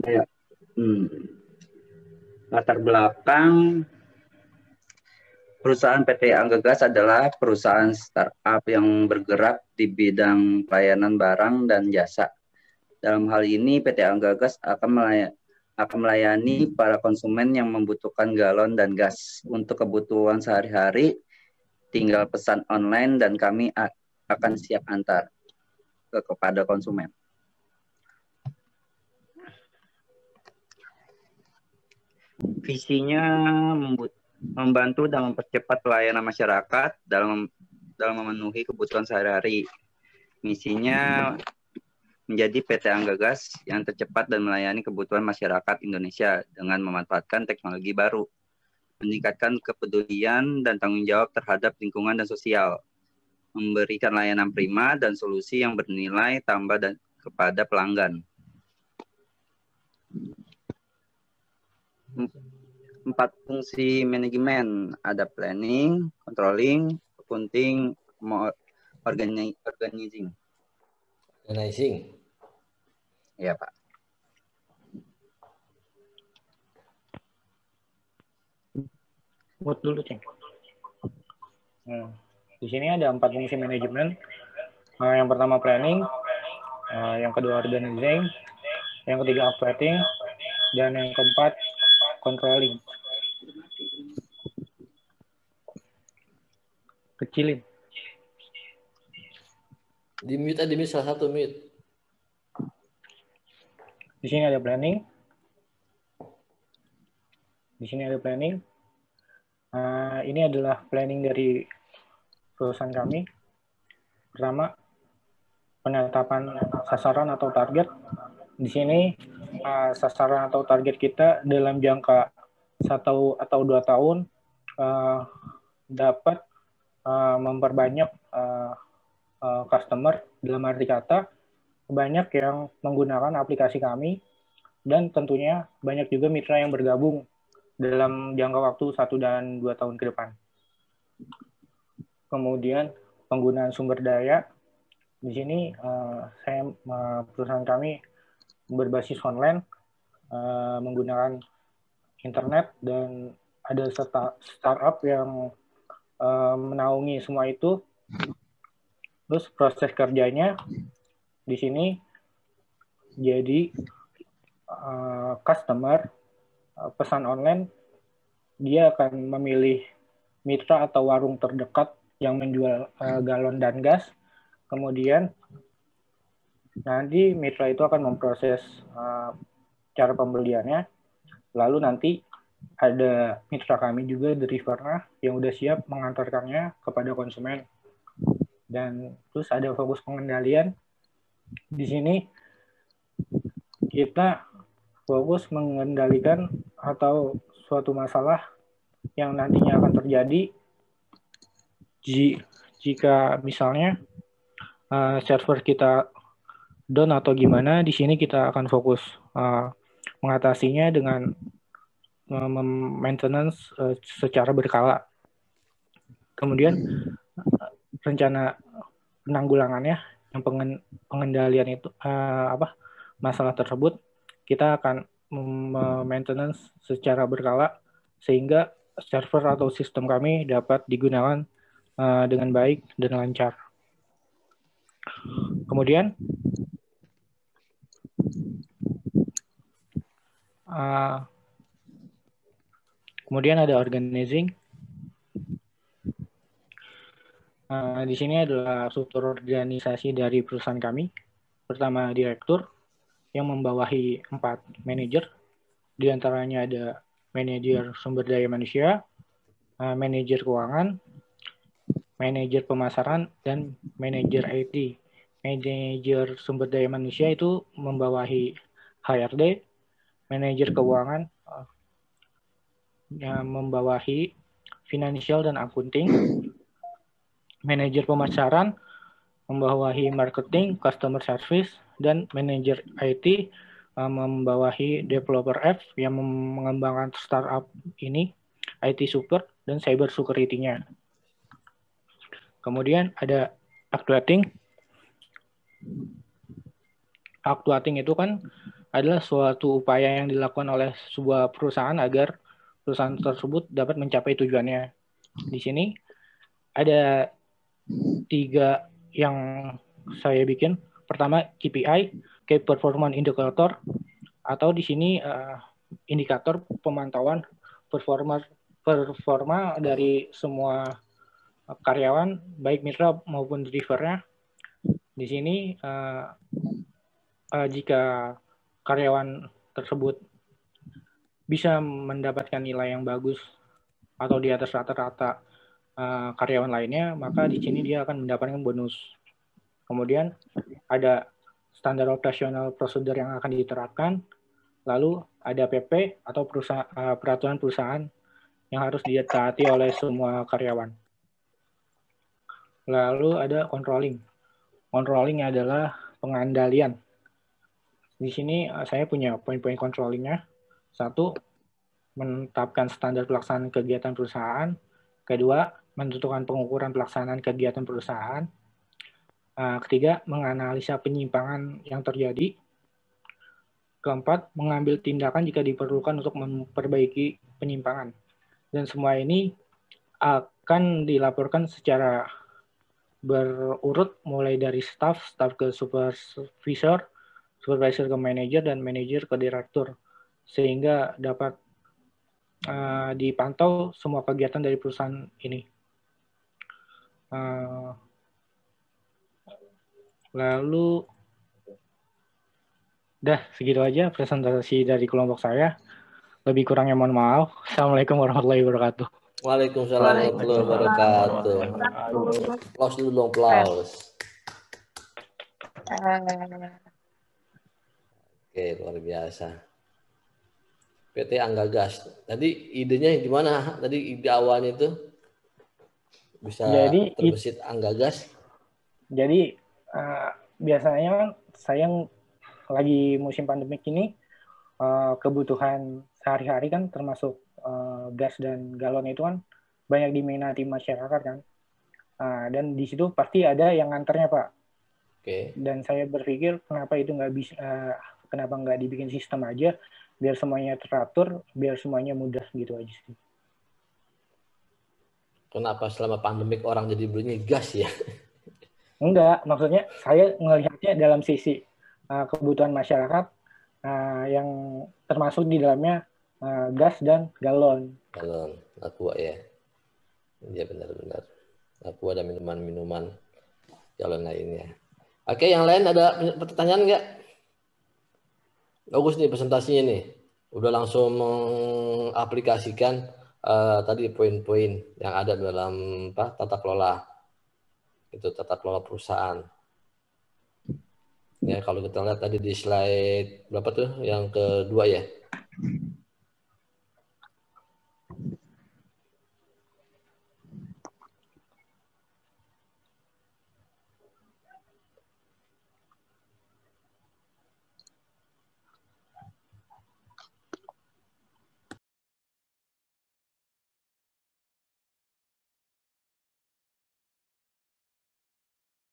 Ya. Latar belakang perusahaan PT Angga Gas adalah perusahaan startup yang bergerak di bidang pelayanan barang dan jasa. Dalam hal ini, PT Angga Gas akan melayani para konsumen yang membutuhkan galon dan gas untuk kebutuhan sehari-hari, tinggal pesan online dan kami akan siap antar kepada konsumen. Visinya membantu dan mempercepat pelayanan masyarakat dalam memenuhi kebutuhan sehari-hari. Misinya menjadi PT Angga Gas yang tercepat dan melayani kebutuhan masyarakat Indonesia dengan memanfaatkan teknologi baru, meningkatkan kepedulian dan tanggung jawab terhadap lingkungan dan sosial, memberikan layanan prima dan solusi yang bernilai tambah kepada pelanggan. 4 fungsi manajemen, ada planning, controlling, accounting, organizing. Ya, Pak. Buat dulu, Ceng. Di sini ada 4 fungsi manajemen. Yang pertama planning, yang kedua organizing, yang ketiga operating, dan yang keempat controlling. Kecilin. Di mute salah satu mute. Di sini ada planning. Di sini ada planning. Ini adalah planning dari perusahaan kami. Pertama, penetapan sasaran atau target. Di sini sasaran atau target kita dalam jangka 1 atau 2 tahun dapat memperbanyak customer, dalam arti kata banyak yang menggunakan aplikasi kami, dan tentunya banyak juga mitra yang bergabung dalam jangka waktu 1 dan 2 tahun ke depan. Kemudian penggunaan sumber daya. Di sini perusahaan kami berbasis online, menggunakan internet, dan ada startup yang menaungi semua itu. Terus proses kerjanya di sini jadi customer pesan online, dia akan memilih mitra atau warung terdekat yang menjual galon dan gas. Kemudian nanti mitra itu akan memproses cara pembeliannya. Lalu nanti ada mitra kami juga drivernya yang udah siap mengantarkannya kepada konsumen. Dan terus ada fokus pengendalian. Di sini kita fokus mengendalikan atau suatu masalah yang nantinya akan terjadi jika misalnya server kita down atau gimana. Di sini kita akan fokus mengatasinya dengan maintenance secara berkala. Kemudian rencana penanggulangannya, yang pengendalian itu masalah tersebut, kita akan maintenance secara berkala sehingga server atau sistem kami dapat digunakan dengan baik dan lancar. Kemudian ada organizing. Di sini adalah struktur organisasi dari perusahaan kami. Pertama, direktur yang membawahi 4 manajer. Di antaranya ada manajer sumber daya manusia, manajer keuangan, manajer pemasaran, dan manajer IT. Manajer sumber daya manusia itu membawahi HRD, manajer keuangan yang membawahi financial dan accounting, manajer pemasaran membawahi marketing, customer service, dan manajer IT membawahi developer app yang mengembangkan startup ini, IT support, dan cyber security-nya. Kemudian ada actuating. Actuating itu kan adalah suatu upaya yang dilakukan oleh sebuah perusahaan agar perusahaan tersebut dapat mencapai tujuannya. Di sini ada 3 yang saya bikin. Pertama, KPI, Key Performance Indicator, atau di sini indikator pemantauan performa dari semua karyawan, baik mitra maupun drivernya. Di sini jika karyawan tersebut bisa mendapatkan nilai yang bagus atau di atas rata-rata karyawan lainnya, maka di sini dia akan mendapatkan bonus. Kemudian ada standar operasional prosedur yang akan diterapkan, lalu ada PP atau peraturan perusahaan yang harus ditaati oleh semua karyawan. Lalu ada controlling. Controlling adalah pengandalian. Di sini saya punya poin-poin controllingnya. 1, menetapkan standar pelaksanaan kegiatan perusahaan. 2, menentukan pengukuran pelaksanaan kegiatan perusahaan. 3, menganalisa penyimpangan yang terjadi. 4, mengambil tindakan jika diperlukan untuk memperbaiki penyimpangan. Dan semua ini akan dilaporkan secara berurut mulai dari staff ke supervisor, supervisor ke manajer, dan manajer ke direktur. Sehingga dapat dipantau semua kegiatan dari perusahaan ini. Lalu segitu aja presentasi dari kelompok saya. Lebih kurangnya mohon maaf. Assalamualaikum warahmatullahi wabarakatuh. Waalaikumsalam warahmatullahi wabarakatuh. Aplaus dulu dong, aplaus. Oke, luar biasa. PT Anggagas. Tadi idenya gimana? Tadi ide awalnya itu bisa terbesit Anggagas. Jadi biasanya saya lagi musim pandemik ini kebutuhan sehari-hari kan termasuk gas dan galon itu kan banyak diminati masyarakat kan. Dan di situ pasti ada yang nganternya, Pak. Oke. Dan saya berpikir kenapa itu nggak bisa, kenapa nggak dibikin sistem aja biar semuanya teratur, biar semuanya mudah gitu aja sih. Kenapa selama pandemik orang jadi belinya gas ya? Enggak, maksudnya saya melihatnya dalam sisi kebutuhan masyarakat yang termasuk di dalamnya gas dan galon. Galon, aqua ya. Iya benar-benar. Aqua dan minuman-minuman galon lainnya. Oke, yang lain ada pertanyaan nggak? Bagus nih presentasinya nih. Udah langsung mengaplikasikan tadi poin-poin yang ada dalam tata kelola. Itu tata kelola perusahaan. Ya, kalau kita lihat tadi di slide berapa tuh? Yang kedua ya.